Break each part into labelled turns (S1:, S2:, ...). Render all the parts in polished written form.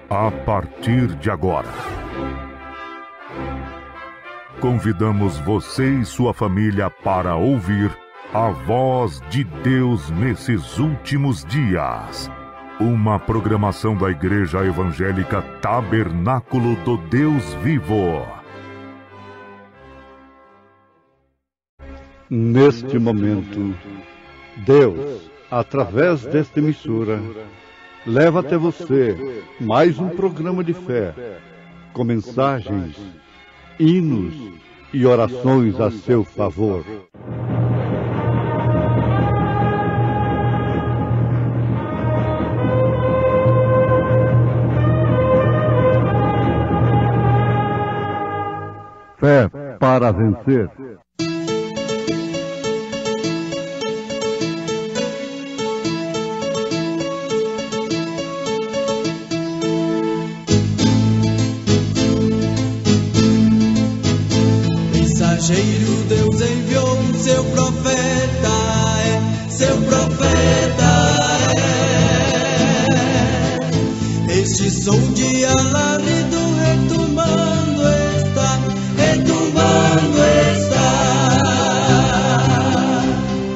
S1: A partir de agora, convidamos você e sua família para ouvir a voz de Deus nesses últimos dias. Uma programação da Igreja Evangélica Tabernáculo do Deus Vivo.
S2: Neste momento, Deus, através desta emissora, leva até você mais um programa de fé, com mensagens, hinos e orações a seu favor. Fé para vencer.
S3: Mensageiro Deus enviou seu profeta, seu profeta este som de alarido retumbando está, retumbando está.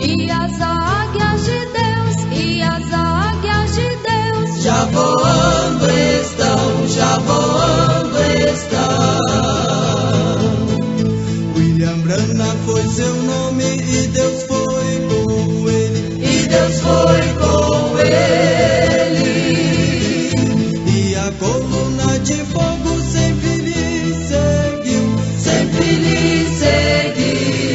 S4: E as águias de Deus, e as águias de Deus
S3: já voando estão, já voando estão. Brana foi seu nome e Deus foi com ele, e Deus foi com ele. E a coluna de fogo sempre lhe seguiu, sempre lhe seguiu.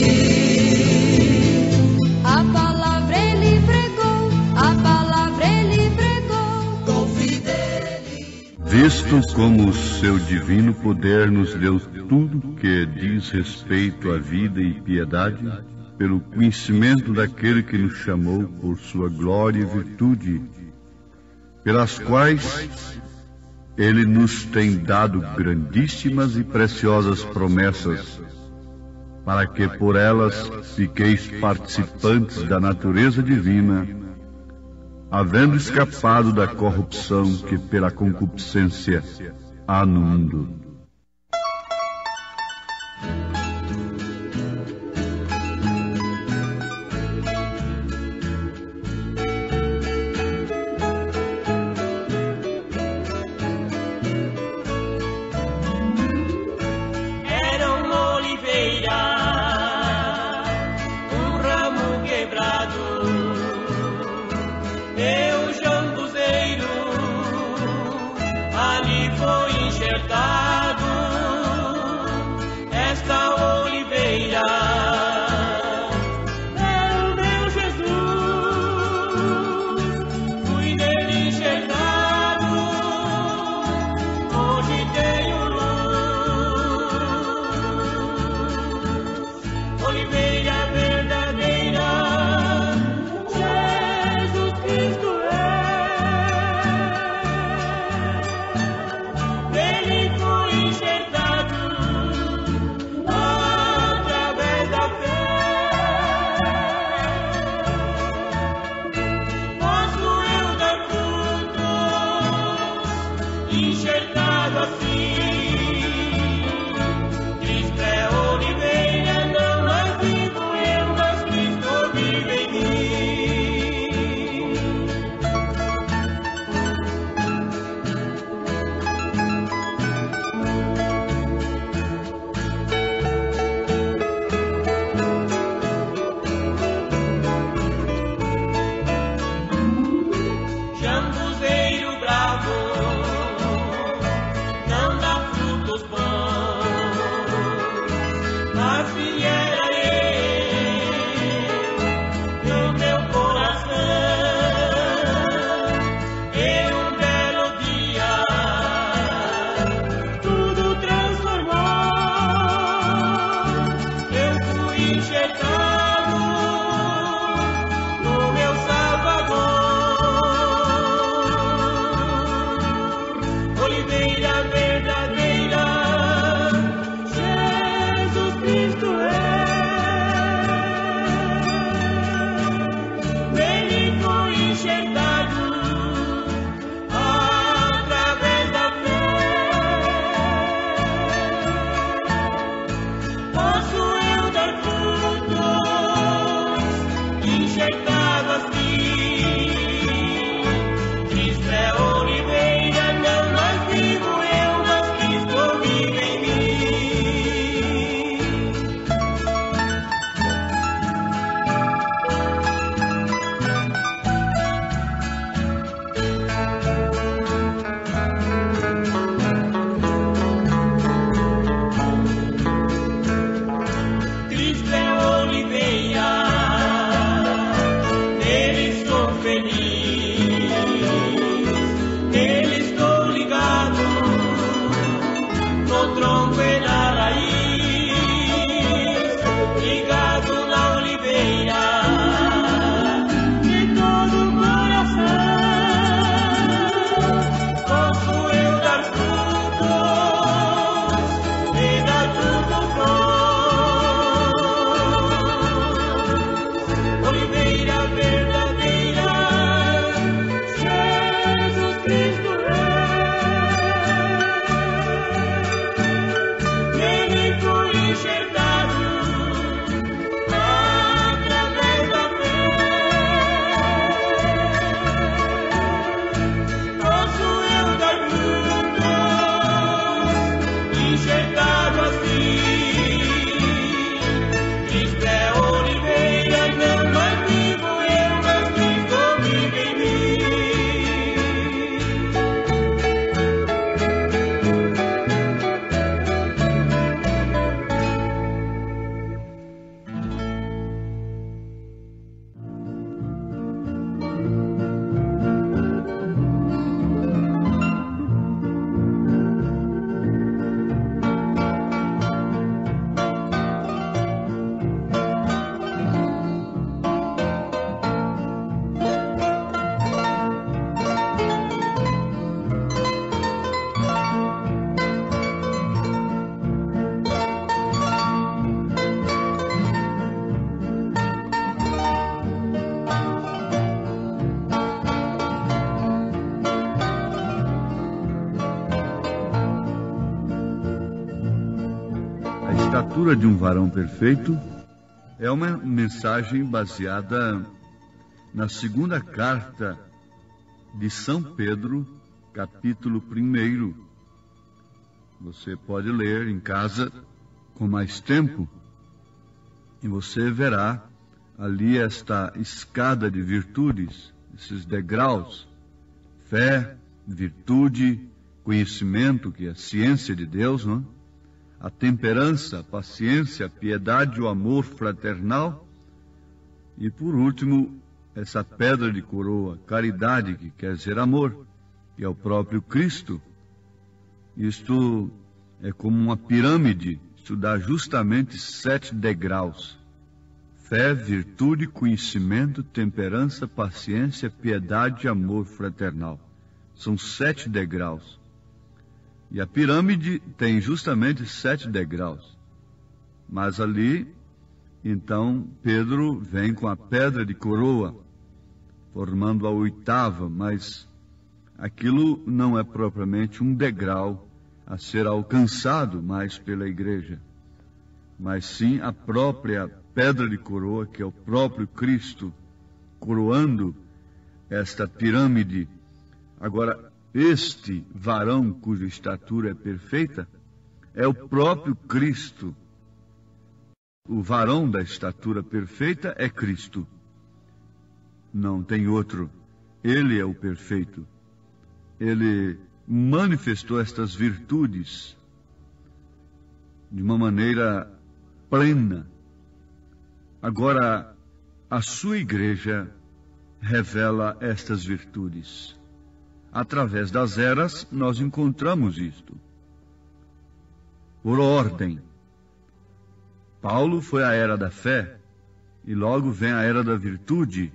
S4: A palavra ele pregou, a palavra ele pregou com fidelidade.
S2: Visto como o seu divino poder nos deu tudo que diz respeito à vida e piedade, pelo conhecimento daquele que nos chamou por sua glória e virtude, pelas quais ele nos tem dado grandíssimas e preciosas promessas, para que por elas fiqueis participantes da natureza divina, havendo escapado da corrupção que pela concupiscência há no mundo.
S3: Oliveira verdadeira,
S2: estatura de um varão perfeito é uma mensagem baseada na segunda carta de São Pedro, capítulo 1. Você pode ler em casa com mais tempo e você verá ali esta escada de virtudes, esses degraus: fé, virtude, conhecimento, que é a ciência de Deus, não? A temperança, a paciência, a piedade, o amor fraternal e, por último, essa pedra de coroa, caridade, que quer dizer amor, que é o próprio Cristo. Isto é como uma pirâmide, isto dá justamente 7 degraus: fé, virtude, conhecimento, temperança, paciência, piedade e amor fraternal. São 7 degraus. E a pirâmide tem justamente 7 degraus. Mas ali, então, Pedro vem com a pedra de coroa, formando a 8ª, mas aquilo não é propriamente um degrau a ser alcançado mais pela igreja, mas sim a própria pedra de coroa, que é o próprio Cristo, coroando esta pirâmide. Agora, este varão cuja estatura é perfeita é o próprio Cristo. O varão da estatura perfeita é Cristo. Não tem outro. Ele é o perfeito. Ele manifestou estas virtudes de uma maneira plena. Agora, a sua igreja revela estas virtudes. Através das eras, nós encontramos isto. Por ordem. Paulo foi a era da fé, e logo vem a era da virtude.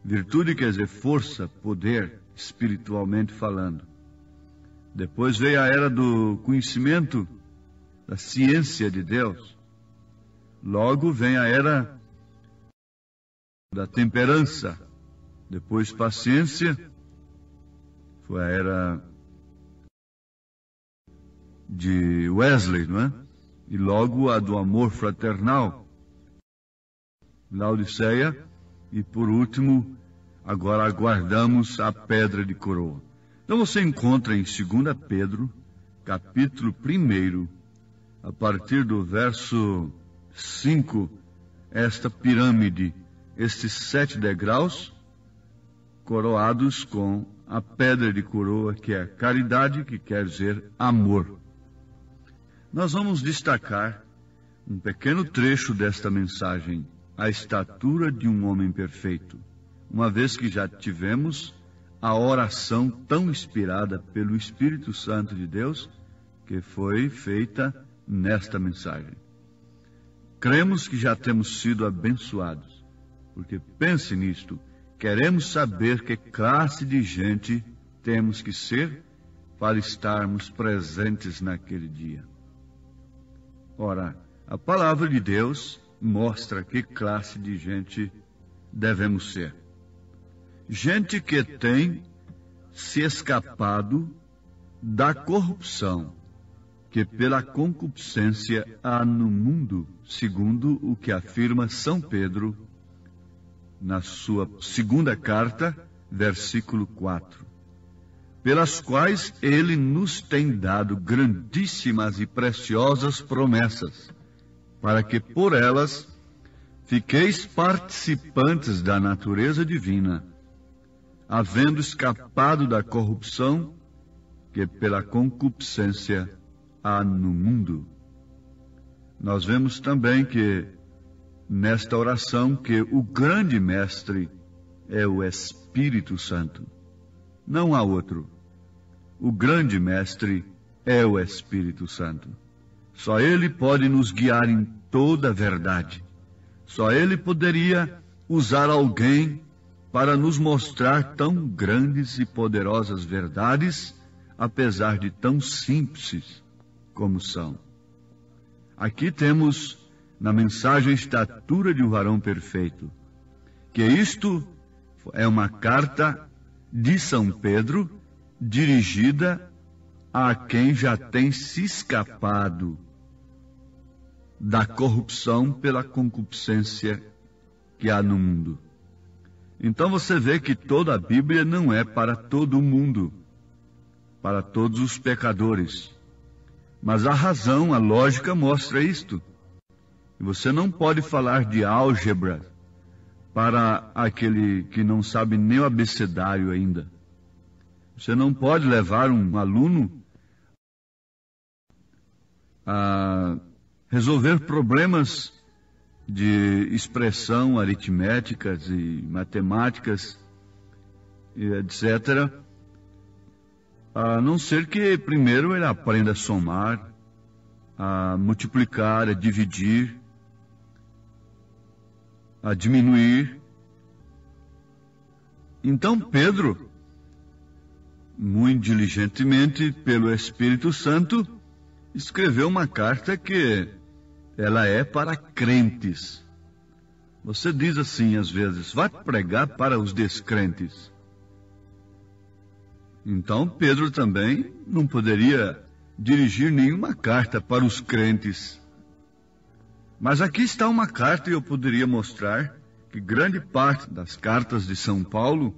S2: Virtude quer dizer força, poder, espiritualmente falando. Depois veio a era do conhecimento, da ciência de Deus. Logo vem a era da temperança. Depois paciência. Foi a era de Wesley, não é? E logo a do amor fraternal, Laodiceia. E por último, agora aguardamos a pedra de coroa. Então você encontra em 2 Pedro, capítulo 1, a partir do verso 5, esta pirâmide, estes 7 degraus, coroados com a pedra de coroa, que é a caridade, que quer dizer amor. Nós vamos destacar um pequeno trecho desta mensagem, a estatura de um homem perfeito, uma vez que já tivemos a oração tão inspirada pelo Espírito Santo de Deus, que foi feita nesta mensagem. Cremos que já temos sido abençoados, porque pense nisto: queremos saber que classe de gente temos que ser para estarmos presentes naquele dia. Ora, a palavra de Deus mostra que classe de gente devemos ser. Gente que tem se escapado da corrupção que pela concupiscência há no mundo, segundo o que afirma São Pedro na sua 2ª carta, versículo 4, pelas quais ele nos tem dado grandíssimas e preciosas promessas, para que por elas fiqueis participantes da natureza divina, havendo escapado da corrupção que pela concupiscência há no mundo. Nós vemos também que nesta oração que o grande mestre é o Espírito Santo. Não há outro. O grande mestre é o Espírito Santo. Só ele pode nos guiar em toda a verdade. Só ele poderia usar alguém para nos mostrar tão grandes e poderosas verdades, apesar de tão simples como são. Aqui temos na mensagem a estatura de um varão perfeito, que isto é uma carta de São Pedro dirigida a quem já tem se escapado da corrupção pela concupiscência que há no mundo. Então você vê que toda a Bíblia não é para todo mundo, para todos os pecadores. Mas a razão, a lógica mostra isto. E você não pode falar de álgebra para aquele que não sabe nem o abecedário ainda. Você não pode levar um aluno a resolver problemas de expressão aritméticas e matemáticas, etc., a não ser que primeiro ele aprenda a somar, a multiplicar, a dividir, a diminuir. Então Pedro, muito diligentemente pelo Espírito Santo, escreveu uma carta que ela é para crentes. Você diz assim às vezes, vai pregar para os descrentes. Então Pedro também não poderia dirigir nenhuma carta para os crentes. Mas aqui está uma carta e eu poderia mostrar que grande parte das cartas de São Paulo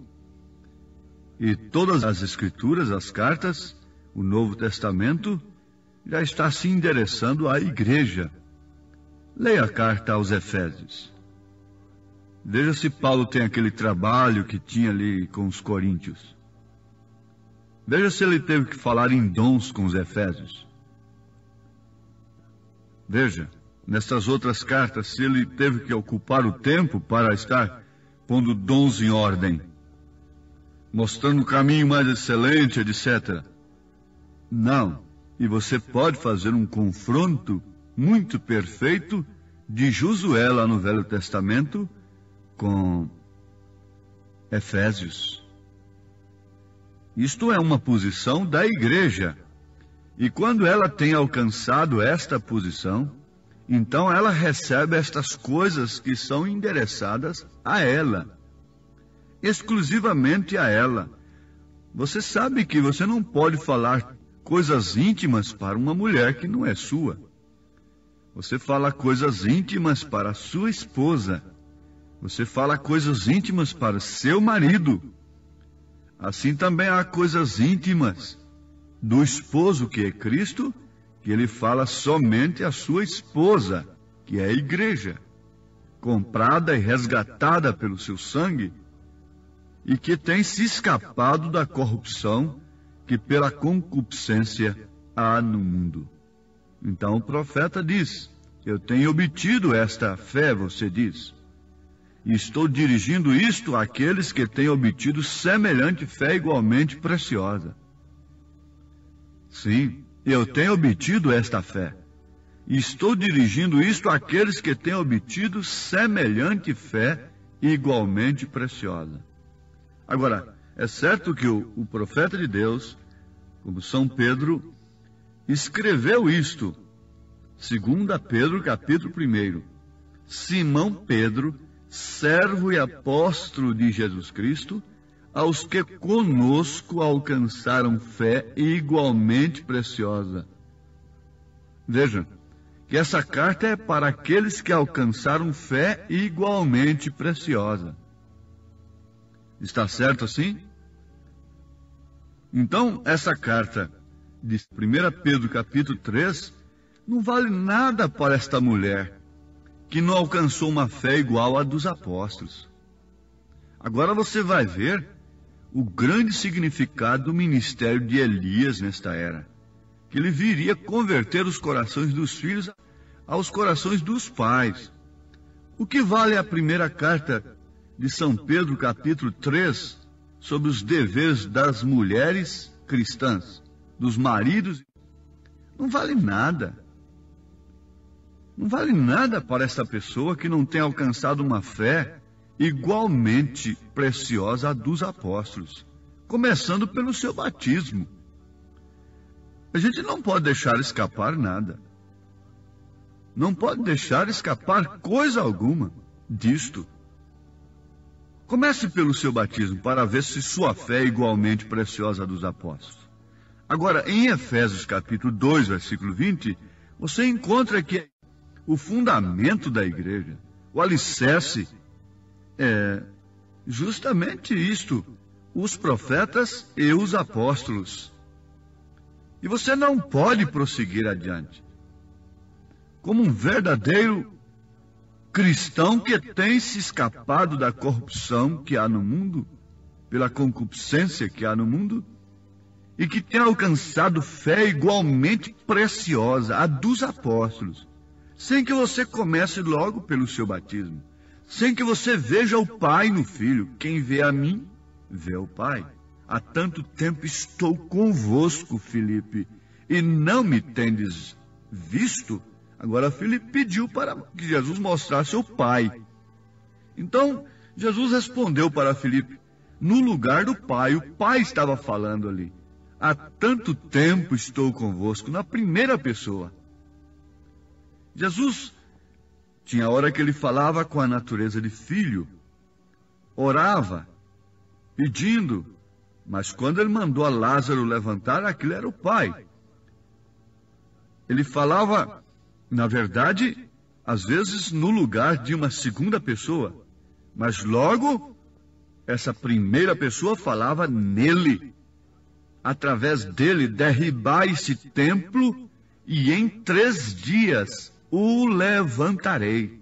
S2: e todas as escrituras, as cartas, o Novo Testamento, já está se endereçando à igreja. Leia a carta aos Efésios. Veja se Paulo tem aquele trabalho que tinha ali com os coríntios. Veja se ele teve que falar em dons com os Efésios. Veja, nestas outras cartas, se ele teve que ocupar o tempo para estar pondo dons em ordem, mostrando o caminho mais excelente, etc. Não. E você pode fazer um confronto muito perfeito de Josué lá no Velho Testamento com Efésios. Isto é uma posição da igreja. E quando ela tem alcançado esta posição, então ela recebe estas coisas que são endereçadas a ela, exclusivamente a ela. Você sabe que você não pode falar coisas íntimas para uma mulher que não é sua. Você fala coisas íntimas para a sua esposa. Você fala coisas íntimas para seu marido. Assim também há coisas íntimas do esposo, que é Cristo, que ele fala somente à sua esposa, que é a igreja, comprada e resgatada pelo seu sangue, e que tem se escapado da corrupção que pela concupiscência há no mundo. Então o profeta diz, eu tenho obtido esta fé, você diz, e estou dirigindo isto àqueles que têm obtido semelhante fé igualmente preciosa. Sim, eu tenho obtido esta fé, e estou dirigindo isto àqueles que têm obtido semelhante fé igualmente preciosa. Agora, é certo que o profeta de Deus, como São Pedro, escreveu isto, 2 Pedro, capítulo 1. Simão Pedro, servo e apóstolo de Jesus Cristo, aos que conosco alcançaram fé igualmente preciosa. Veja, que essa carta é para aqueles que alcançaram fé igualmente preciosa. Está certo assim? Então, essa carta de 1 Pedro capítulo 3 não vale nada para esta mulher que não alcançou uma fé igual à dos apóstolos. Agora você vai ver o grande significado do ministério de Elias nesta era, que ele viria converter os corações dos filhos aos corações dos pais. O que vale a primeira carta de São Pedro, capítulo 3, sobre os deveres das mulheres cristãs, dos maridos? Não vale nada. Não vale nada para essa pessoa que não tem alcançado uma fé igualmente preciosa à dos apóstolos, começando pelo seu batismo. A gente não pode deixar escapar nada. Não pode deixar escapar coisa alguma disto. Comece pelo seu batismo para ver se sua fé é igualmente preciosa à dos apóstolos. Agora, em Efésios capítulo 2, versículo 20, você encontra que o fundamento da igreja, o alicerce, é justamente isto, os profetas e os apóstolos. E você não pode prosseguir adiante como um verdadeiro cristão que tem se escapado da corrupção que há no mundo, pela concupiscência que há no mundo, e que tem alcançado fé igualmente preciosa, a dos apóstolos, sem que você comece logo pelo seu batismo, sem que você veja o Pai no Filho. Quem vê a mim, vê o Pai. Há tanto tempo estou convosco, Filipe, e não me tendes visto. Agora Filipe pediu para que Jesus mostrasse o Pai. Então, Jesus respondeu para Filipe, no lugar do Pai. O Pai estava falando ali. Há tanto tempo estou convosco, na primeira pessoa. Jesus tinha hora que ele falava com a natureza de filho, orava, pedindo, mas quando ele mandou a Lázaro levantar, aquilo era o Pai. Ele falava, na verdade, às vezes no lugar de uma segunda pessoa, mas logo essa primeira pessoa falava nele. Através dele, derribai esse templo e em 3 dias o levantarei.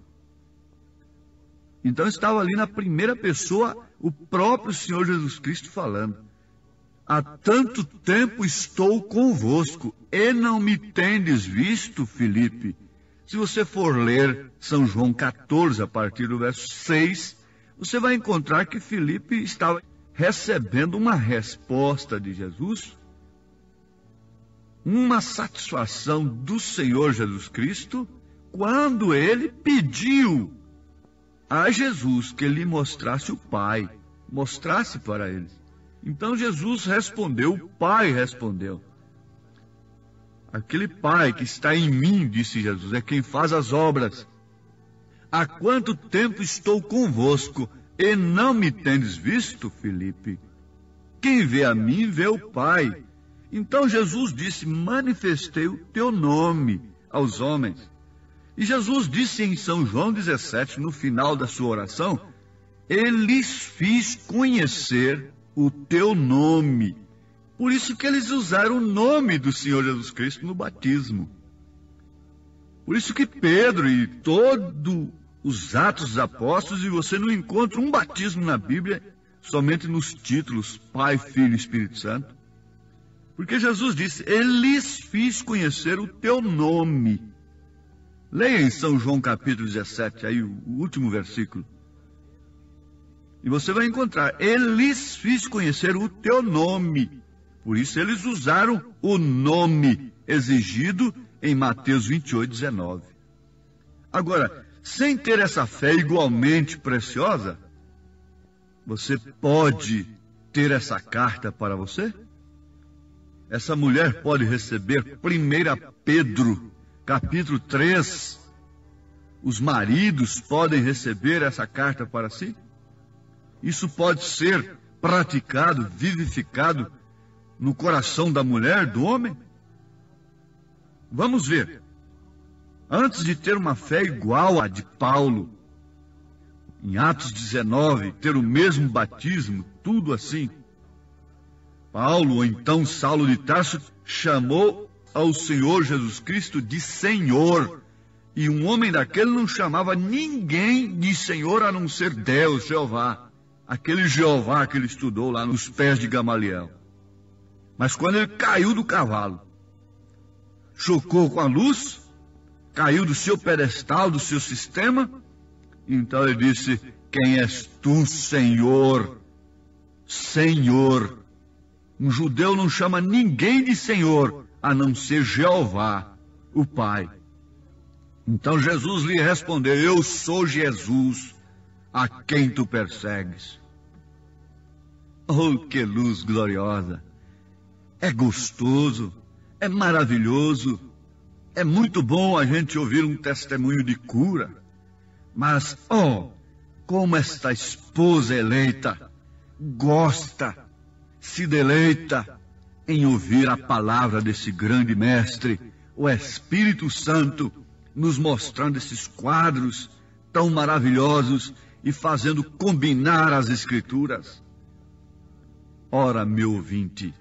S2: Então estava ali na primeira pessoa o próprio Senhor Jesus Cristo falando. Há tanto tempo estou convosco e não me tendes visto, Filipe. Se você for ler São João 14, a partir do verso 6, você vai encontrar que Filipe estava recebendo uma resposta de Jesus, uma satisfação do Senhor Jesus Cristo, quando ele pediu a Jesus que lhe mostrasse o Pai, mostrasse para eles. Então Jesus respondeu, o Pai respondeu. Aquele Pai que está em mim, disse Jesus, é quem faz as obras. Há quanto tempo estou convosco e não me tendes visto, Filipe? Quem vê a mim, vê o Pai. Então Jesus disse, manifestei o teu nome aos homens. E Jesus disse em São João 17, no final da sua oração, eu lhes fiz conhecer o teu nome. Por isso que eles usaram o nome do Senhor Jesus Cristo no batismo. Por isso que Pedro e todo os Atos dos Apóstolos, e você não encontra um batismo na Bíblia, somente nos títulos Pai, Filho e Espírito Santo. Porque Jesus disse, eu lhes fiz conhecer o teu nome. Leia em São João capítulo 17, aí o último versículo. E você vai encontrar, eu lhes fiz conhecer o teu nome. Por isso eles usaram o nome exigido em Mateus 28, 19. Agora, sem ter essa fé igualmente preciosa, você pode ter essa carta para você? Essa mulher pode receber 1 Pedro, capítulo 3. Os maridos podem receber essa carta para si? Isso pode ser praticado, vivificado no coração da mulher, do homem? Vamos ver. Antes de ter uma fé igual à de Paulo, em Atos 19, ter o mesmo batismo, tudo assim, Paulo, ou então Saulo de Tarso, chamou ao Senhor Jesus Cristo de Senhor. E um homem daquele não chamava ninguém de Senhor a não ser Deus, Jeová. Aquele Jeová que ele estudou lá nos pés de Gamaliel. Mas quando ele caiu do cavalo, chocou com a luz, caiu do seu pedestal, do seu sistema, então ele disse, quem és tu, Senhor? Senhor. Um judeu não chama ninguém de Senhor, a não ser Jeová, o Pai. Então Jesus lhe respondeu, eu sou Jesus, a quem tu persegues. Oh, que luz gloriosa! É gostoso, é maravilhoso, é muito bom a gente ouvir um testemunho de cura. Mas, oh, como esta esposa eleita gosta, se deleita em ouvir a palavra desse grande mestre, o Espírito Santo, nos mostrando esses quadros tão maravilhosos e fazendo combinar as Escrituras. Ora, meu ouvinte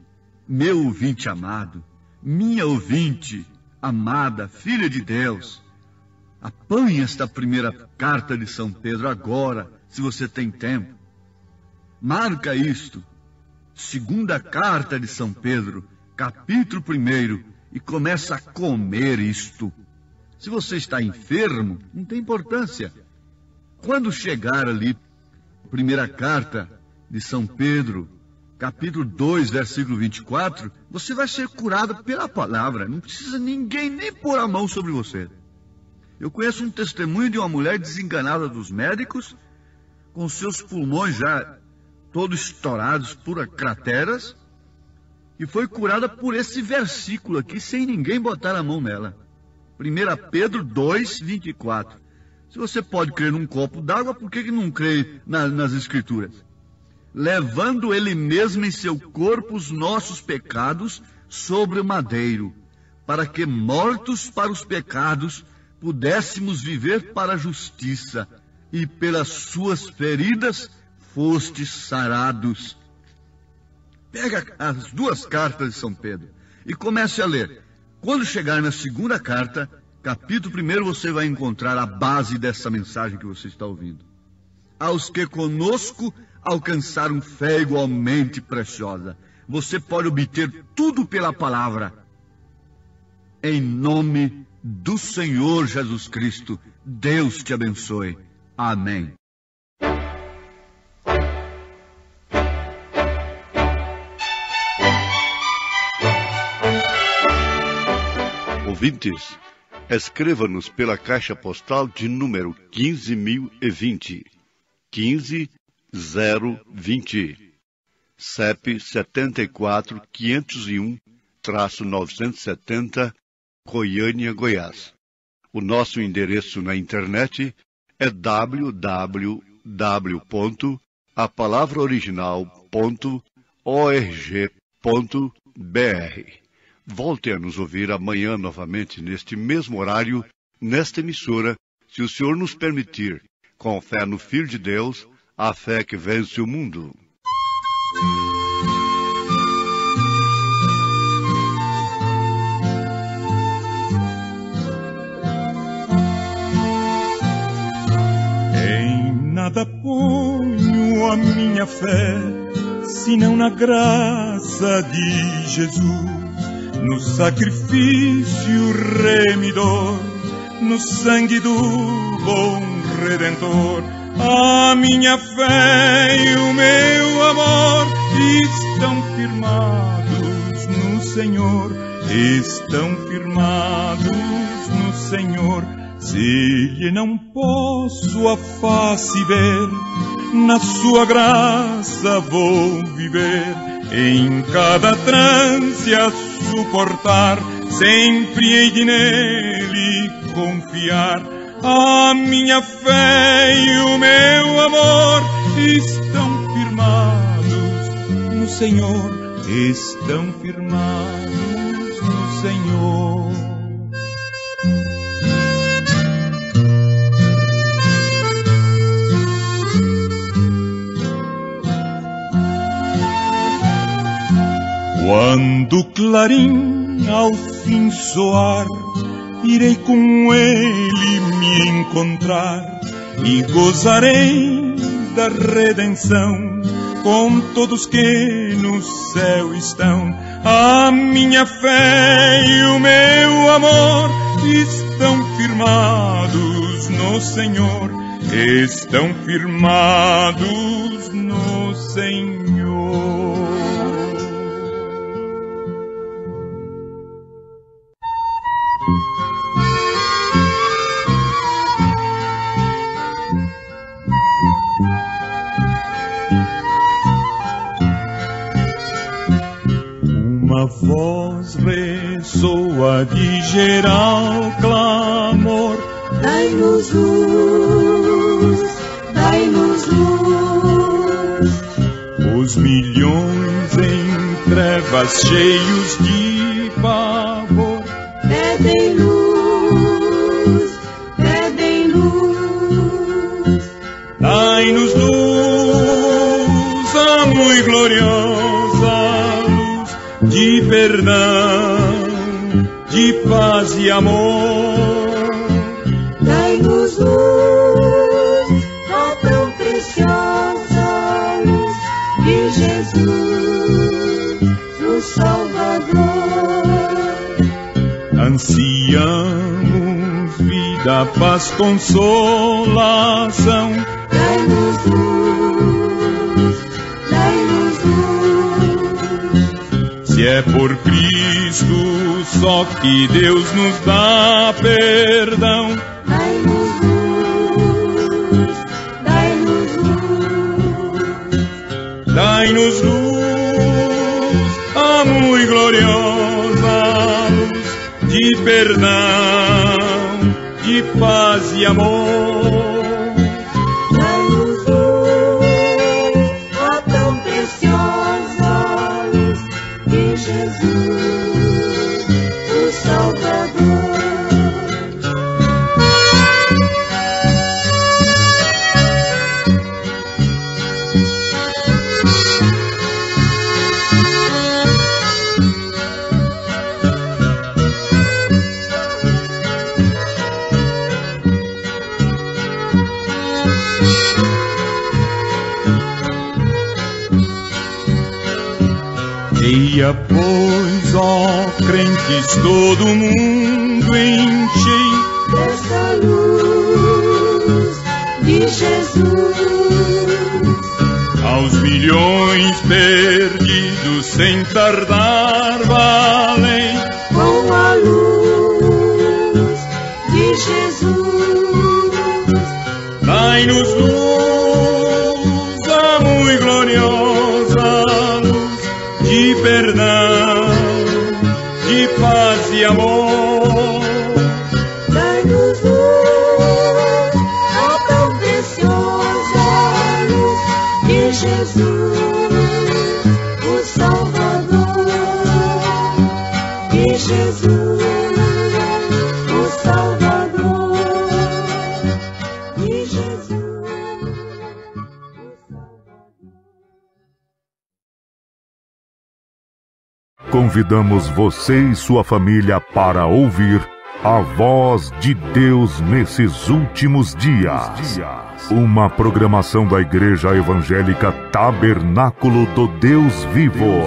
S2: amado, minha ouvinte amada, filha de Deus, apanhe esta primeira carta de São Pedro agora, se você tem tempo. Marca isto, segunda carta de São Pedro, capítulo 1, e começa a comer isto. Se você está enfermo, não tem importância. Quando chegar ali, primeira carta de São Pedro, capítulo 2, versículo 24, você vai ser curado pela palavra. Não precisa ninguém nem pôr a mão sobre você. Eu conheço um testemunho de uma mulher desenganada dos médicos, com seus pulmões já todos estourados por crateras, e foi curada por esse versículo aqui, sem ninguém botar a mão nela. 1 Pedro 2, 24. Se você pode crer num copo d'água, por que não crê nas Escrituras? Levando ele mesmo em seu corpo os nossos pecados sobre o madeiro, para que, mortos para os pecados, pudéssemos viver para a justiça, e pelas suas feridas fostes sarados. Pega as duas cartas de São Pedro e comece a ler. Quando chegar na segunda carta, capítulo 1, você vai encontrar a base dessa mensagem que você está ouvindo. Aos que conosco alcançaram fé igualmente preciosa, você pode obter tudo pela palavra. Em nome do Senhor Jesus Cristo, Deus te abençoe. Amém.
S5: Ouvintes, escreva-nos pela caixa postal de número 15.020, 15020, CEP 74.501-970, Goiânia, Goiás. O nosso endereço na internet é www.apalavraoriginal.org.br. Volte a nos ouvir amanhã novamente, neste mesmo horário, nesta emissora, se o Senhor nos permitir, com fé no Filho de Deus, a fé que vence o mundo.
S6: Em nada ponho a minha fé, senão na graça de Jesus, no sacrifício remidor, no sangue do bom Redentor. A minha fé e o meu amor estão firmados no Senhor, estão firmados no Senhor. Se lhe não posso a face ver, na sua graça vou viver, em cada trance a suportar, sempre hei de nele confiar. A minha fé e o meu amor estão firmados no Senhor, estão firmados no Senhor. Quando o clarim ao fim soar, irei com ele me encontrar e gozarei da redenção com todos que no céu estão. A minha fé e o meu amor estão firmados no Senhor, estão firmados no Senhor. Uma voz ressoa de geral clamor:
S4: dai-nos luz, dai-nos luz.
S6: Os milhões em trevas cheios de pavor
S4: pedem luz,
S6: perdão, de paz e amor.
S7: Dai-nos luz, a tão preciosa luz de Jesus, o Salvador.
S6: Ansiamos vida, paz, consolação.
S7: Dai-nos luz, dai-nos luz.
S6: Se é por Cristo só que Deus nos dá perdão.
S7: Dai-nos luz, dai-nos luz.
S6: Dai-nos luz, a muito gloriosa luz de perdão, de paz e amor.
S7: Dai-nos luz, a tão preciosa luz de Jesus, o Salvador.
S6: Eia, pois, ó crentes, todo mundo enchei
S7: Dessa luz de Jesus,
S6: aos milhões perdidos sem tardar valei.
S7: com a luz de Jesus.
S6: Dai-nos luz, a muito gloriosa luz de perdão, de paz e amor.
S7: Dai-nos luz, a tão preciosa luz de Jesus, o Salvador. De Jesus, o Salvador. De Jesus, o Salvador.
S1: Convidamos você e sua família para ouvir a voz de Deus nesses últimos dias. Uma programação da Igreja Evangélica Tabernáculo do Deus Vivo.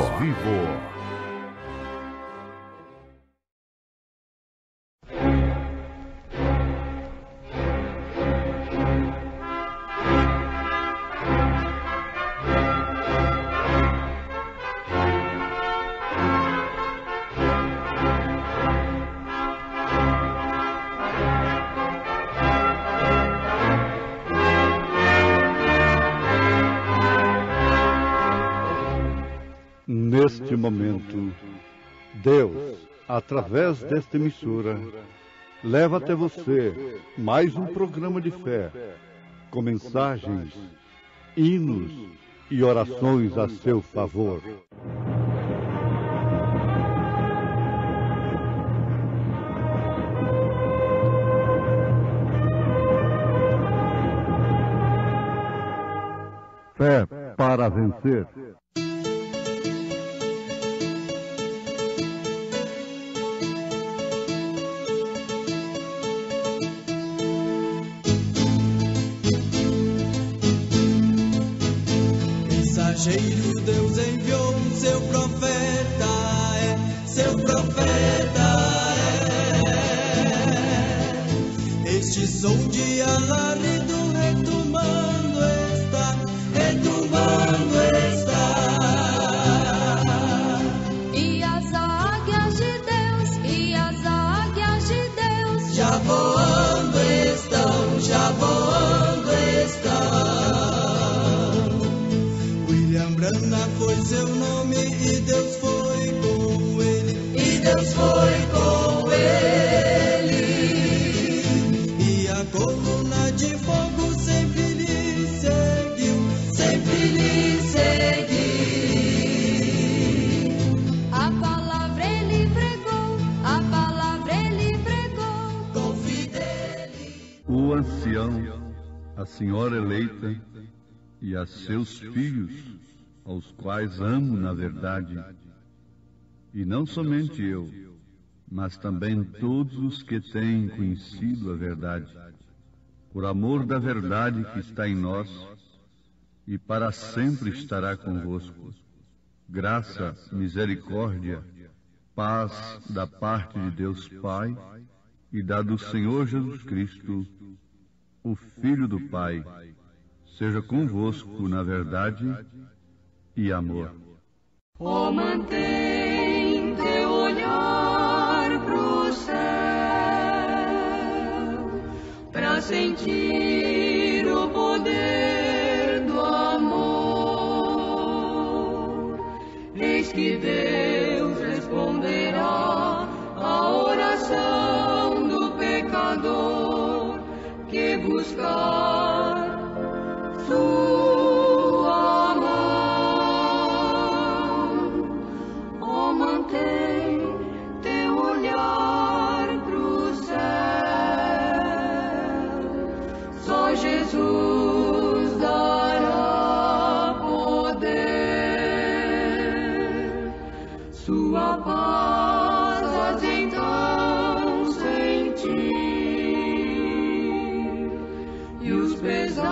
S5: Neste momento, Deus, através desta emissora, leva até você mais um programa de fé, com mensagens, hinos e orações a seu favor. Fé para vencer.
S3: Mensageiro Deus enviou seu profeta, seu profeta Este som de alarido retumando está, retumando está.
S4: E as águias de Deus, e as águias de Deus,
S3: Já voando estão, já voando estão. William Branham foi seu nome e Deus foi com ele. E Deus foi com ele. E a coluna de fogo sempre lhe seguiu, sempre lhe seguiu.
S4: a palavra ele pregou, a palavra ele pregou.
S3: Com fidelidade.
S2: O ancião, a senhora eleita e a seus filhos, aos quais amo na verdade, E não somente eu, mas também todos os que têm conhecido a verdade, por amor da verdade que está em nós, e para sempre estará convosco. Graça, misericórdia, paz da parte de Deus Pai e da do Senhor Jesus Cristo, o Filho do Pai, seja convosco na verdade e amor.
S7: Oh, mantém teu olhar pro céu, pra sentir o poder do amor. Eis que Deus responderá à oração do pecador que buscar sua mão. Oh, mantém teu olhar pro céu, só Jesus dará poder. Sua paz has então sentir, e os pesares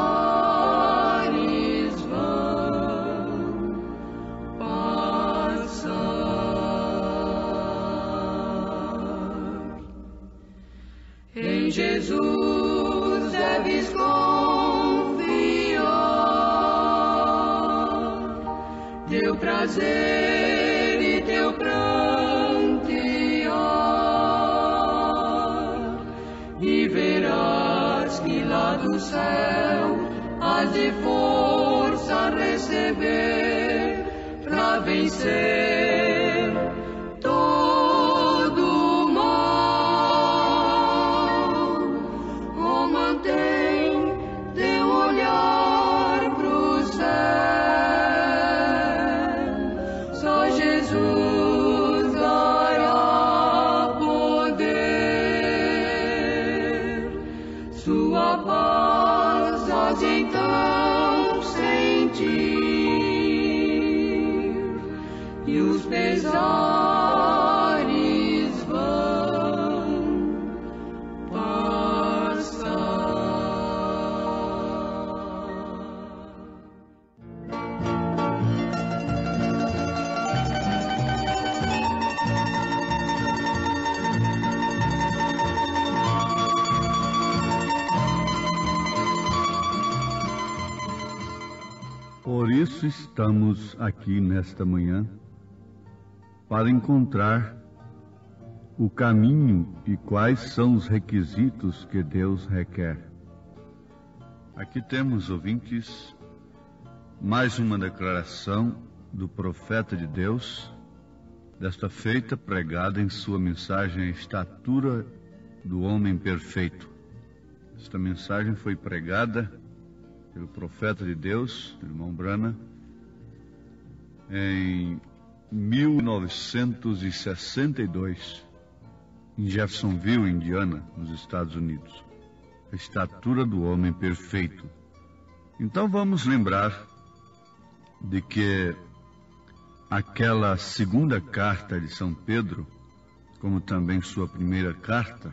S7: vão passar. Em Jesus deves confiar, teu prazer e teu prantear, e verás que lá do céu has de força receber pra vencer todo o mal. Oh, mantém teu olhar pro céu, só Jesus dará poder. Sua paz has então sentir, e os pesares vão passar.
S2: Por isso estamos aqui nesta manhã, para encontrar o caminho e quais são os requisitos que Deus requer. Aqui temos, ouvintes, mais uma declaração do profeta de Deus, desta feita pregada em sua mensagem A Estatura do Homem Perfeito. Esta mensagem foi pregada pelo profeta de Deus, irmão Brana, em 1962, em Jeffersonville, Indiana, nos Estados Unidos. A Estatura do Homem Perfeito. Então vamos lembrar de que aquela segunda carta de São Pedro, como também sua primeira carta,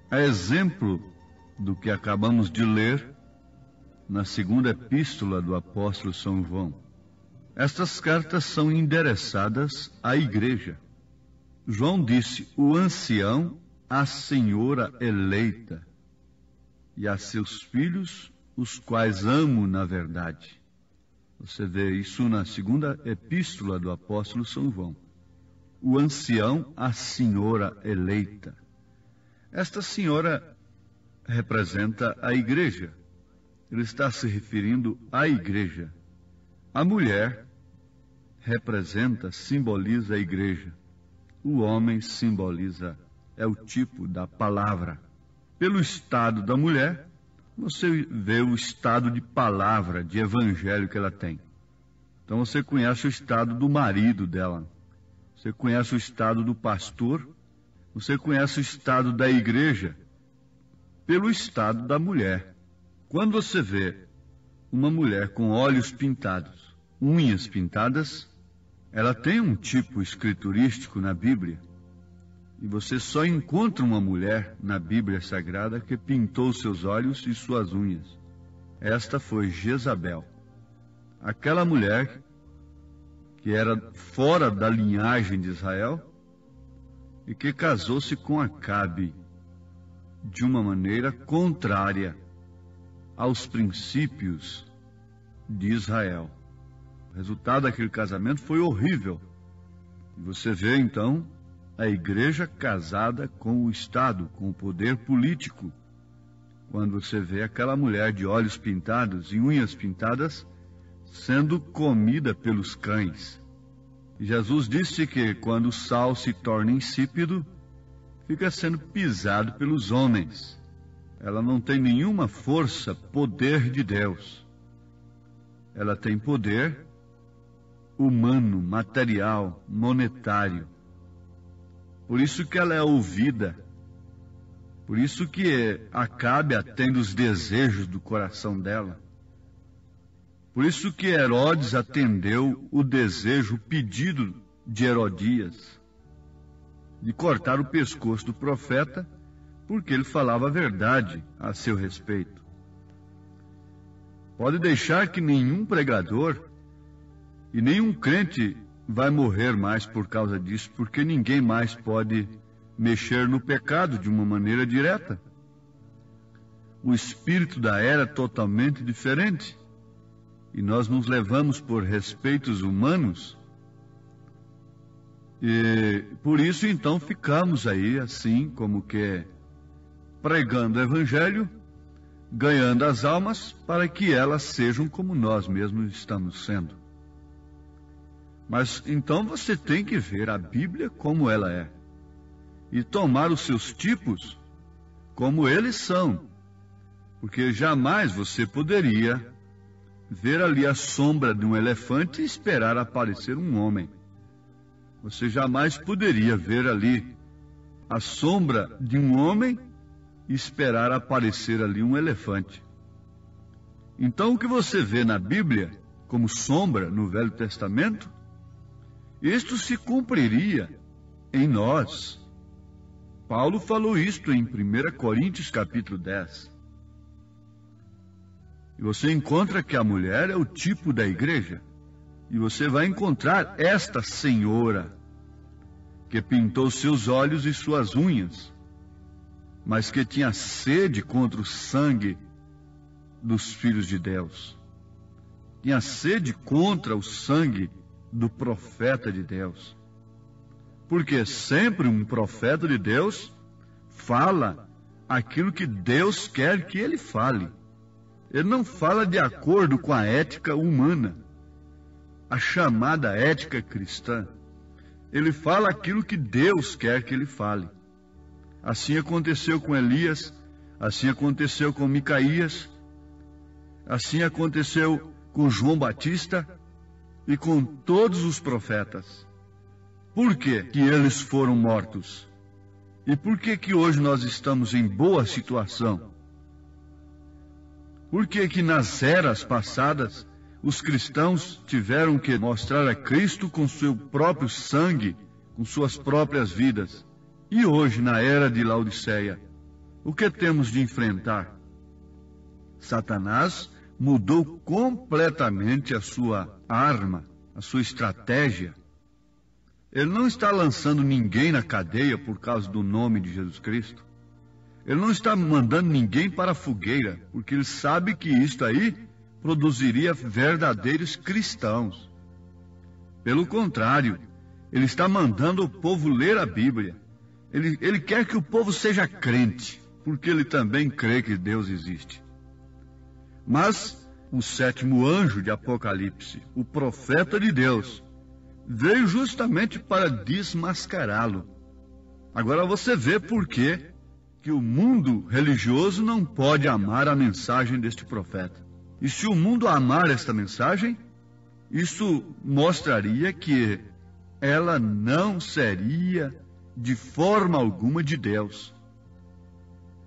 S2: é exemplo do que acabamos de ler na segunda epístola do apóstolo São João. Estas cartas são endereçadas à igreja. João disse: o ancião, a senhora eleita, e a seus filhos, os quais amo na verdade. Você vê isso na segunda epístola do apóstolo São João. O ancião, a senhora eleita. Esta senhora representa a igreja. Ele está se referindo à igreja. A mulher representa, simboliza a igreja. O homem simboliza, é o tipo da palavra. Pelo estado da mulher, você vê o estado de palavra, de evangelho que ela tem. Então você conhece o estado do marido dela. Você conhece o estado do pastor. Você conhece o estado da igreja pelo estado da mulher. Quando você vê uma mulher com olhos pintados, unhas pintadas, ela tem um tipo escriturístico na Bíblia. E você só encontra uma mulher na Bíblia Sagrada que pintou seus olhos e suas unhas. Esta foi Jezabel. Aquela mulher que era fora da linhagem de Israel e que casou-se com Acabe de uma maneira contrária aos princípios de Israel. O resultado daquele casamento foi horrível. E você vê então a igreja casada com o Estado, com o poder político. Quando você vê aquela mulher de olhos pintados e unhas pintadas sendo comida pelos cães. E Jesus disse que quando o sal se torna insípido, fica sendo pisado pelos homens. Ela não tem nenhuma força, poder de Deus. Ela tem poder humano, material, monetário. Por isso que ela é ouvida. Por isso que Acabe atende os desejos do coração dela. Por isso que Herodes atendeu o desejo, o pedido de Herodias, de cortar o pescoço do profeta, porque ele falava a verdade a seu respeito. Pode deixar que nenhum pregador e nenhum crente vai morrer mais por causa disso, porque ninguém mais pode mexer no pecado de uma maneira direta. O espírito da era é totalmente diferente. E nós nos levamos por respeitos humanos. E por isso então ficamos aí assim, como que pregando o evangelho, ganhando as almas para que elas sejam como nós mesmos estamos sendo. Mas então você tem que ver a Bíblia como ela é e tomar os seus tipos como eles são, porque jamais você poderia ver ali a sombra de um elefante e esperar aparecer um homem. Você jamais poderia ver ali a sombra de um homem e esperar aparecer ali um elefante. Então o que você vê na Bíblia como sombra no Velho Testamento, isto se cumpriria em nós. Paulo falou isto em 1 Coríntios capítulo 10. E você encontra que a mulher é o tipo da igreja. E você vai encontrar esta senhora que pintou seus olhos e suas unhas, mas que tinha sede contra o sangue dos filhos de Deus. Tinha sede contra o sangue do profeta de Deus. Porque sempre um profeta de Deus fala aquilo que Deus quer que ele fale. Ele não fala de acordo com a ética humana, a chamada ética cristã. Ele fala aquilo que Deus quer que ele fale. Assim aconteceu com Elias, assim aconteceu com Micaías, assim aconteceu com João Batista e com todos os profetas. Por que que eles foram mortos? E por que que hoje nós estamos em boa situação? Por que que nas eras passadas os cristãos tiveram que mostrar a Cristo com seu próprio sangue, com suas próprias vidas? E hoje, na era de Laodiceia, o que temos de enfrentar? Satanás mudou completamente a sua arma, a sua estratégia. Ele não está lançando ninguém na cadeia por causa do nome de Jesus Cristo. Ele não está mandando ninguém para a fogueira, porque ele sabe que isto aí produziria verdadeiros cristãos. Pelo contrário, ele está mandando o povo ler a Bíblia. Ele quer que o povo seja crente, porque ele também crê que Deus existe. Mas o sétimo anjo de Apocalipse, o profeta de Deus, veio justamente para desmascará-lo. Agora você vê por que o mundo religioso não pode amar a mensagem deste profeta. E se o mundo amar esta mensagem, isso mostraria que ela não seria de forma alguma de Deus.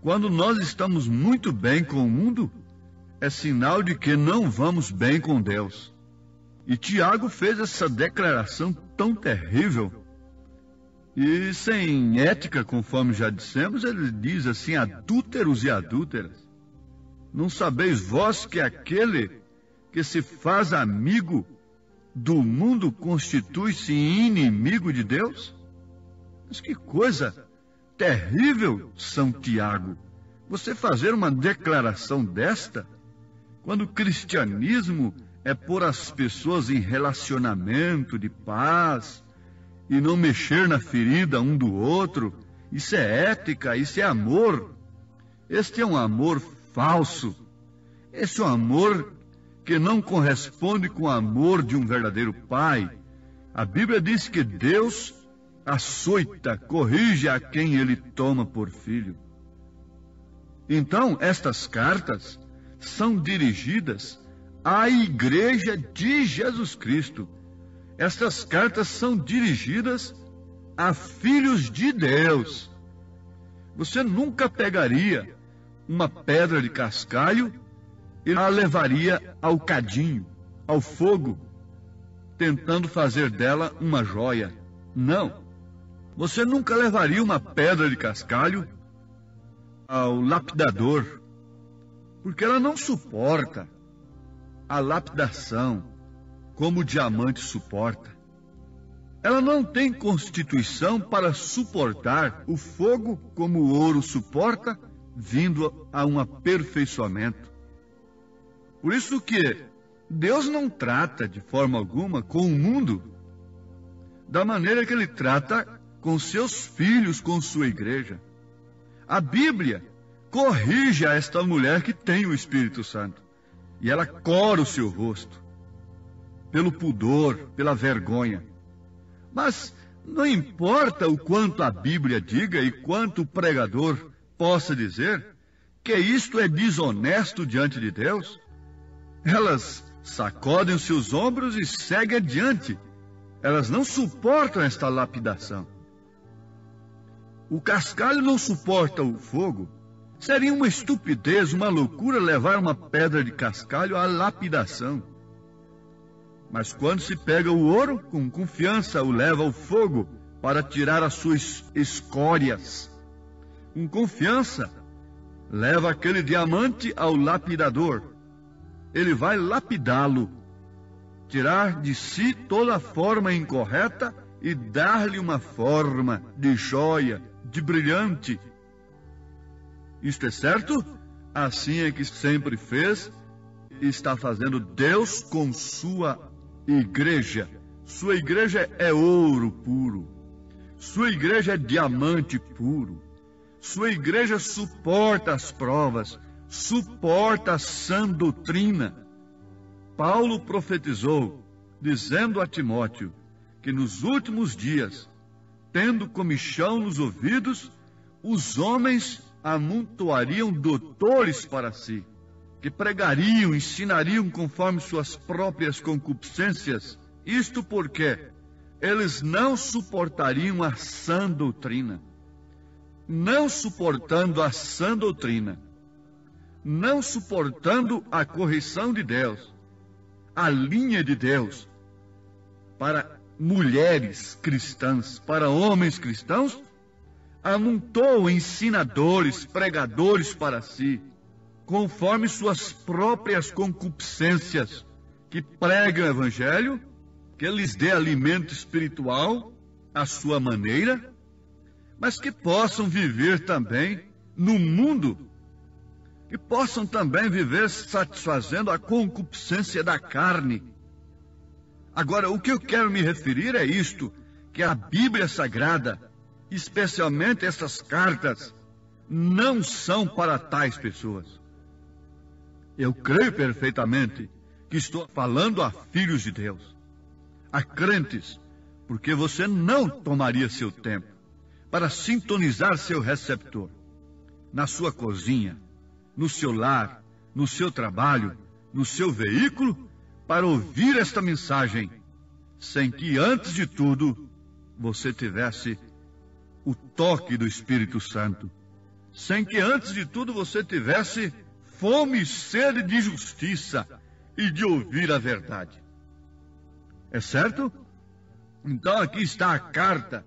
S2: Quando nós estamos muito bem com o mundo, é sinal de que não vamos bem com Deus. E Tiago fez essa declaração tão terrível e sem ética, conforme já dissemos. Ele diz assim: adúlteros e adúlteras, não sabeis vós que aquele que se faz amigo do mundo constitui-se inimigo de Deus? Mas que coisa terrível, São Tiago, você fazer uma declaração desta, quando o cristianismo é pôr as pessoas em relacionamento de paz e não mexer na ferida um do outro. Isso é ética, isso é amor. Este é um amor falso. Esse é um amor que não corresponde com o amor de um verdadeiro pai. A Bíblia diz que Deus açoita, corrige a quem ele toma por filho. Então, estas cartas são dirigidas à Igreja de Jesus Cristo. Estas cartas são dirigidas a filhos de Deus. Você nunca pegaria uma pedra de cascalho e a levaria ao cadinho, ao fogo, tentando fazer dela uma joia. Não. Você nunca levaria uma pedra de cascalho ao lapidador, porque ela não suporta a lapidação como o diamante suporta. Ela não tem constituição para suportar o fogo como o ouro suporta, vindo a um aperfeiçoamento. Por isso que Deus não trata de forma alguma com o mundo da maneira que Ele trata com seus filhos, com sua igreja. A Bíblia corrige a esta mulher que tem o Espírito Santo, e ela cora o seu rosto pelo pudor, pela vergonha. Mas não importa o quanto a Bíblia diga e quanto o pregador possa dizer que isto é desonesto diante de Deus, elas sacodem os seus ombros e seguem adiante. Elas não suportam esta lapidação. O cascalho não suporta o fogo. Seria uma estupidez, uma loucura levar uma pedra de cascalho à lapidação. Mas quando se pega o ouro, com confiança o leva ao fogo para tirar as suas escórias. Com confiança, leva aquele diamante ao lapidador. Ele vai lapidá-lo, tirar de si toda a forma incorreta e dar-lhe uma forma de joia, de brilhante. Isto é certo? Assim é que sempre fez e está fazendo Deus com sua igreja. Sua igreja é ouro puro. Sua igreja é diamante puro. Sua igreja suporta as provas, suporta a sã doutrina. Paulo profetizou, dizendo a Timóteo que nos últimos dias, tendo comichão nos ouvidos, os homens amontoariam doutores para si, que pregariam, ensinariam conforme suas próprias concupiscências. Isto porque eles não suportariam a sã doutrina. Não suportando a sã doutrina, não suportando a correção de Deus, a linha de Deus, para mulheres cristãs, para homens cristãos, amontou ensinadores, pregadores para si, conforme suas próprias concupiscências, que pregam o evangelho, que lhes dê alimento espiritual à sua maneira, mas que possam viver também no mundo, que possam também viver satisfazendo a concupiscência da carne. Agora, o que eu quero me referir é isto, que a Bíblia Sagrada, especialmente essas cartas, não são para tais pessoas. Eu creio perfeitamente que estou falando a filhos de Deus, a crentes, porque você não tomaria seu tempo para sintonizar seu receptor na sua cozinha, no seu lar, no seu trabalho, no seu veículo, para ouvir esta mensagem, sem que antes de tudo você tivesse o toque do Espírito Santo, sem que antes de tudo você tivesse fome e sede de justiça e de ouvir a verdade. É certo? Então aqui está a carta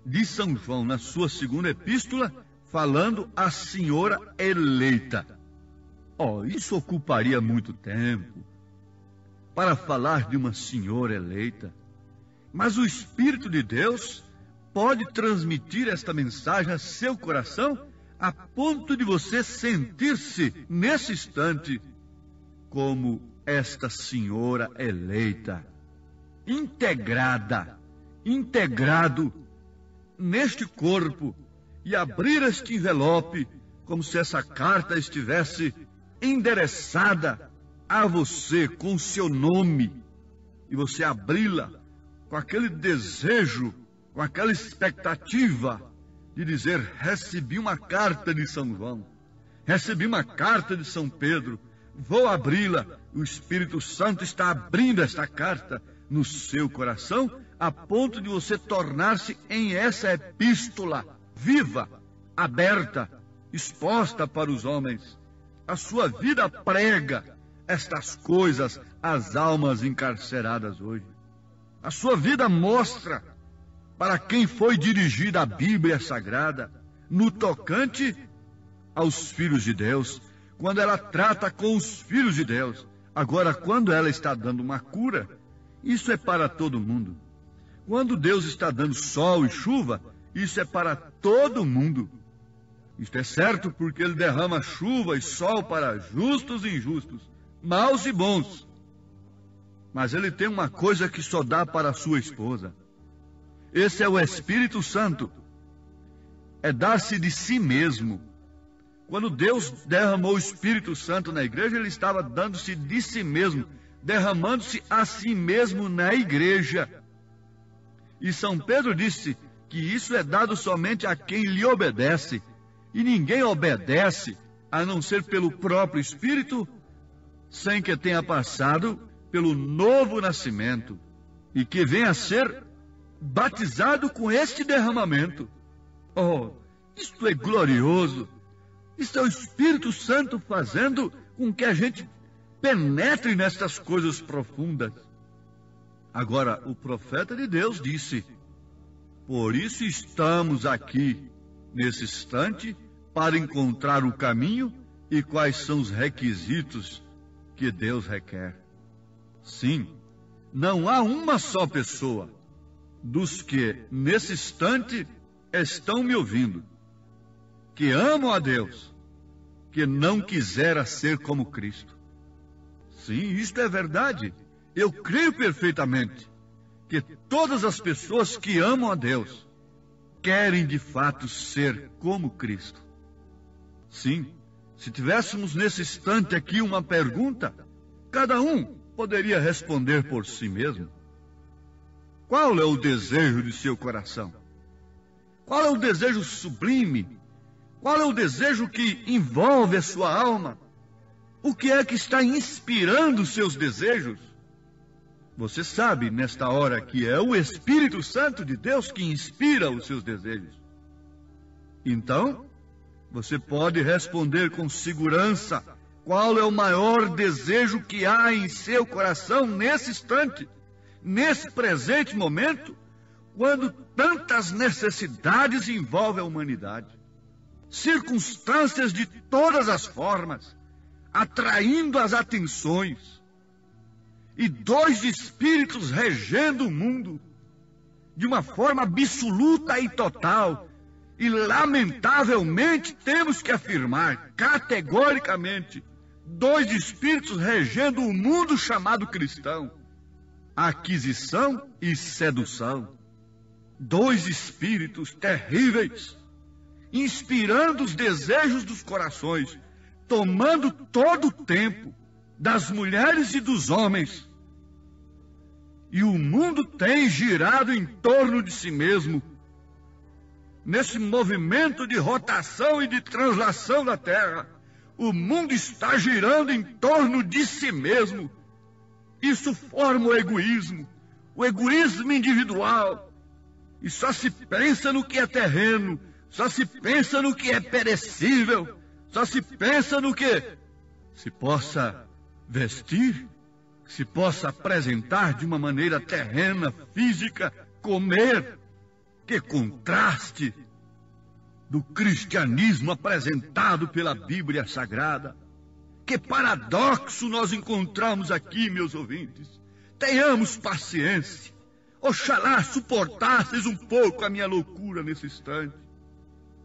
S2: de São João, na sua segunda epístola, falando a senhora eleita. Isso ocuparia muito tempo para falar de uma senhora eleita. Mas o Espírito de Deus pode transmitir esta mensagem a seu coração a ponto de você sentir-se, nesse instante, como esta senhora eleita, integrado neste corpo, e abrir este envelope como se essa carta estivesse endereçada a você com seu nome, e você abri-la com aquele desejo, com aquela expectativa de dizer: recebi uma carta de São João, recebi uma carta de São Pedro, vou abri-la. O Espírito Santo está abrindo esta carta no seu coração, a ponto de você tornar-se em essa epístola viva, aberta, exposta para os homens. A sua vida prega estas coisas às almas encarceradas hoje. A sua vida mostra para quem foi dirigida a Bíblia Sagrada no tocante aos filhos de Deus, quando ela trata com os filhos de Deus. Agora, quando ela está dando uma cura, isso é para todo mundo. Quando Deus está dando sol e chuva, isso é para todo mundo. Isto é certo porque Ele derrama chuva e sol para justos e injustos, maus e bons. Mas Ele tem uma coisa que só dá para a sua esposa. Esse é o Espírito Santo. É dar-se de si mesmo. Quando Deus derramou o Espírito Santo na igreja, Ele estava dando-se de si mesmo, derramando-se a si mesmo na igreja. E São Pedro disse que isso é dado somente a quem lhe obedece. E ninguém obedece a não ser pelo próprio Espírito, sem que tenha passado pelo novo nascimento e que venha a ser batizado com este derramamento. Isto é glorioso. Isto é o Espírito Santo fazendo com que a gente penetre nestas coisas profundas. Agora, o profeta de Deus disse: por isso estamos aqui, nesse instante, para encontrar o caminho e quais são os requisitos que Deus requer. Sim, não há uma só pessoa dos que, nesse instante, estão me ouvindo, que amam a Deus, que não quisera ser como Cristo. Sim, isto é verdade. Eu creio perfeitamente que todas as pessoas que amam a Deus querem de fato ser como Cristo. Sim, se tivéssemos nesse instante aqui uma pergunta, cada um poderia responder por si mesmo. Qual é o desejo de seu coração? Qual é o desejo sublime? Qual é o desejo que envolve a sua alma? O que é que está inspirando seus desejos? Você sabe, nesta hora, que é o Espírito Santo de Deus que inspira os seus desejos. Então, você pode responder com segurança qual é o maior desejo que há em seu coração nesse instante, nesse presente momento, quando tantas necessidades envolvem a humanidade. Circunstâncias de todas as formas, atraindo as atenções, e dois espíritos regendo o mundo de uma forma absoluta e total. E lamentavelmente temos que afirmar categoricamente, dois espíritos regendo o mundo chamado cristão: aquisição e sedução. Dois espíritos terríveis, inspirando os desejos dos corações, tomando todo o tempo das mulheres e dos homens. E o mundo tem girado em torno de si mesmo, nesse movimento de rotação e de translação da Terra. O mundo está girando em torno de si mesmo. Isso forma o egoísmo individual. E só se pensa no que é terreno, só se pensa no que é perecível, só se pensa no que se possa vestir, se possa apresentar de uma maneira terrena, física, comer. Que contraste do cristianismo apresentado pela Bíblia Sagrada. Que paradoxo nós encontramos aqui, meus ouvintes. Tenhamos paciência. Oxalá suportasseis um pouco a minha loucura nesse instante.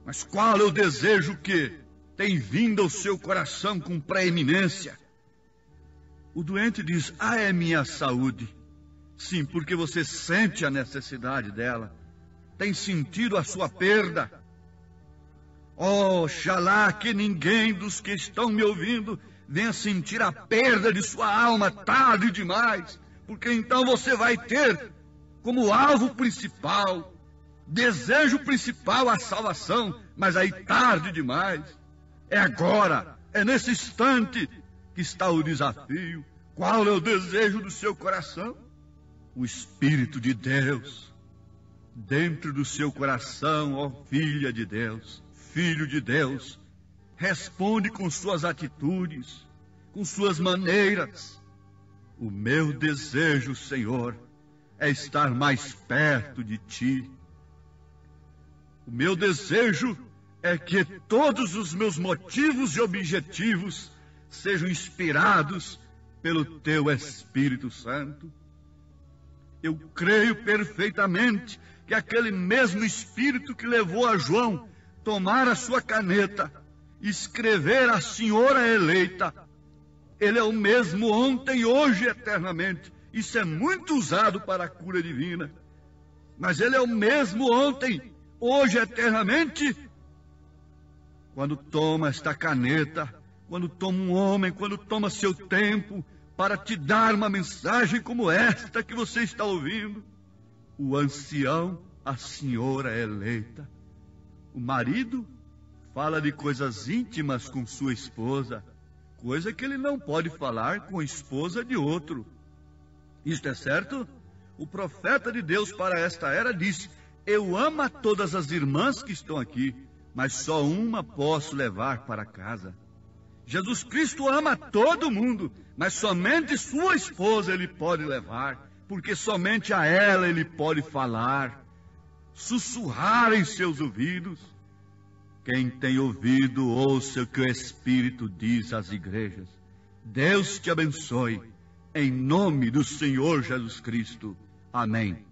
S2: Mas qual é o desejo que tem vindo ao seu coração com preeminência? O doente diz: é minha saúde. Sim, porque você sente a necessidade dela. Tem sentido a sua perda. Oxalá que ninguém dos que estão me ouvindo venha sentir a perda de sua alma tarde demais, porque então você vai ter como alvo principal, desejo principal, a salvação, mas aí tarde demais. É agora, é nesse instante que está o desafio. Qual é o desejo do seu coração? O Espírito de Deus dentro do seu coração, ó filha de Deus, filho de Deus, responde com suas atitudes, com suas maneiras. O meu desejo, Senhor, é estar mais perto de Ti. O meu desejo é que todos os meus motivos e objetivos sejam inspirados pelo Teu Espírito Santo. Eu creio perfeitamente que aquele mesmo Espírito que levou a João tomar a sua caneta e escrever a senhora eleita, ele é o mesmo ontem, hoje e eternamente. Isso é muito usado para a cura divina. Mas ele é o mesmo ontem, hoje e eternamente. Quando toma esta caneta, quando toma um homem, quando toma seu tempo para te dar uma mensagem como esta que você está ouvindo, o ancião, a senhora eleita, o marido fala de coisas íntimas com sua esposa, coisa que ele não pode falar com a esposa de outro. Isto é certo? O profeta de Deus para esta era disse: eu amo a todas as irmãs que estão aqui, mas só uma posso levar para casa. Jesus Cristo ama todo mundo, mas somente sua esposa ele pode levar, porque somente a ela ele pode falar, sussurrar em seus ouvidos. Quem tem ouvido, ouça o que o Espírito diz às igrejas. Deus te abençoe, em nome do Senhor Jesus Cristo. Amém.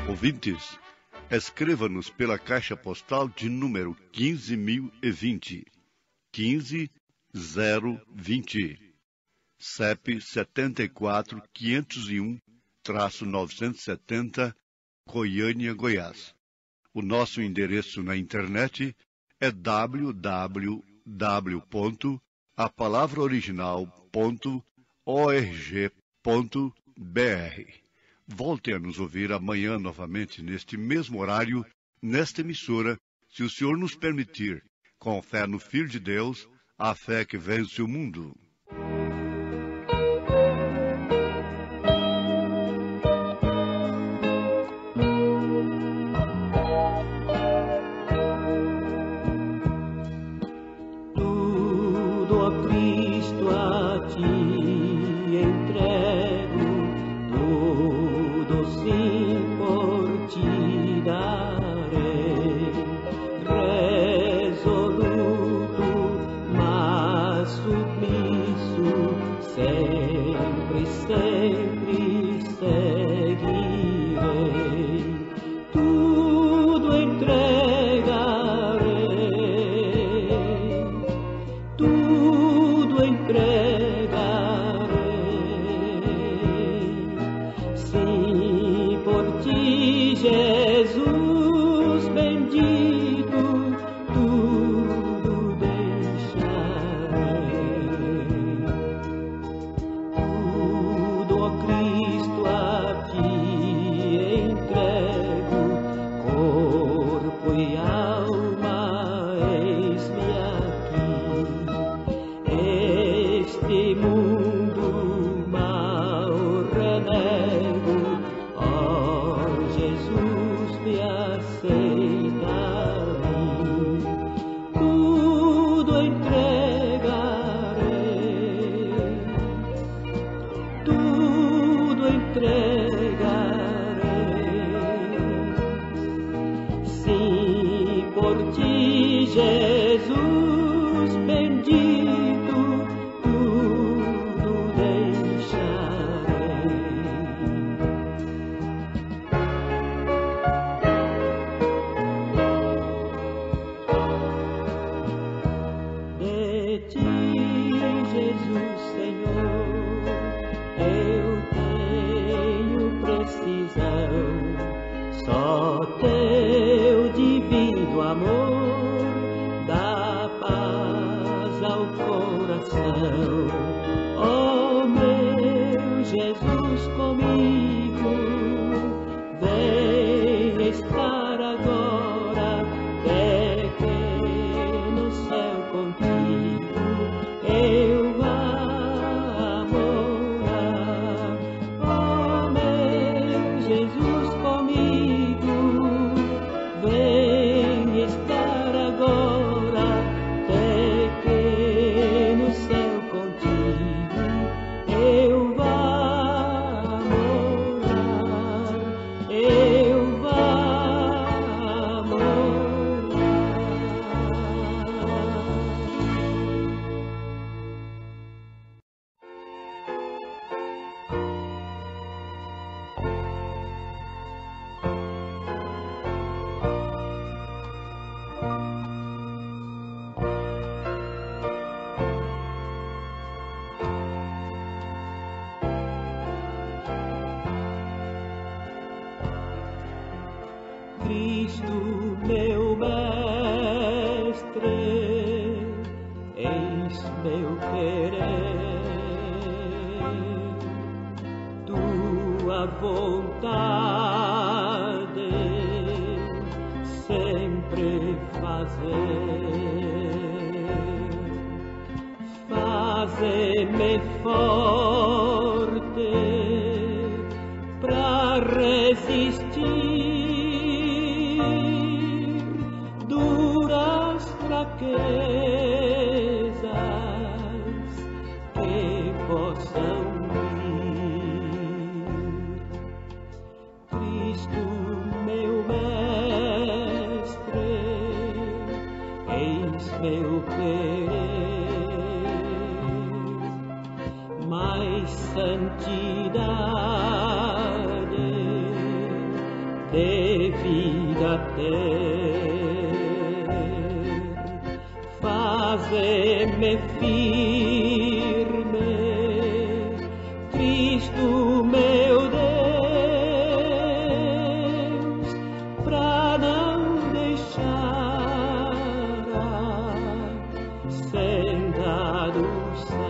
S5: Ouvintes, escreva-nos pela caixa postal de número 15.020, 15020, CEP 74501-970, Goiânia, Goiás. O nosso endereço na internet é www.apalavraoriginal.org.br. Volte a nos ouvir amanhã novamente neste mesmo horário, nesta emissora, se o Senhor nos permitir, com fé no Filho de Deus, a fé que vence o mundo.
S3: Tudo a Cristo a ti entrego, tudo sim por ti darei, resoluto, mas submisso, sempre, sempre seguirei, tudo entregarei, tudo entregarei, sim, por ti, Jesus bendito, tudo deixarei, tudo a Cristo
S8: tudo entregarei. Sim, por ti, Jesus bendito, tudo deixarei. De ti, Jesus Senhor, eu tenho precisão. Só teu divino amor dá paz ao coração. Oh, meu Jesus comigo, vem estar agora, pequeno céu contigo, eu morar. Oh, meu Jesus comigo, vem estar agora, pequeno céu contigo, eu morar, eu morar. Cristo, meu mestre, eis meu querer, tua vontade sempre fazer, faze-me forte pra resistir duras fraquezas que possam vir. Cristo, meu mestre, eis meu querer, mais santidade de vida ter, faze-me firme, Cristo meu Deus, pra não deixar a senda dos céus.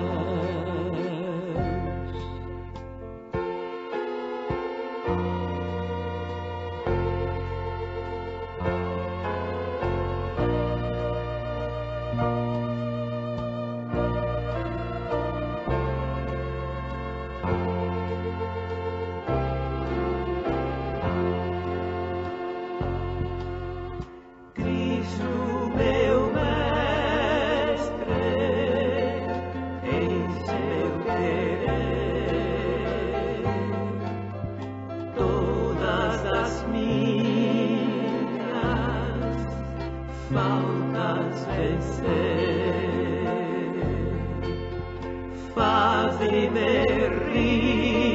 S8: Cristo, meu mestre, eis meu querer, todas as minhas faltas vencer, faze-me rir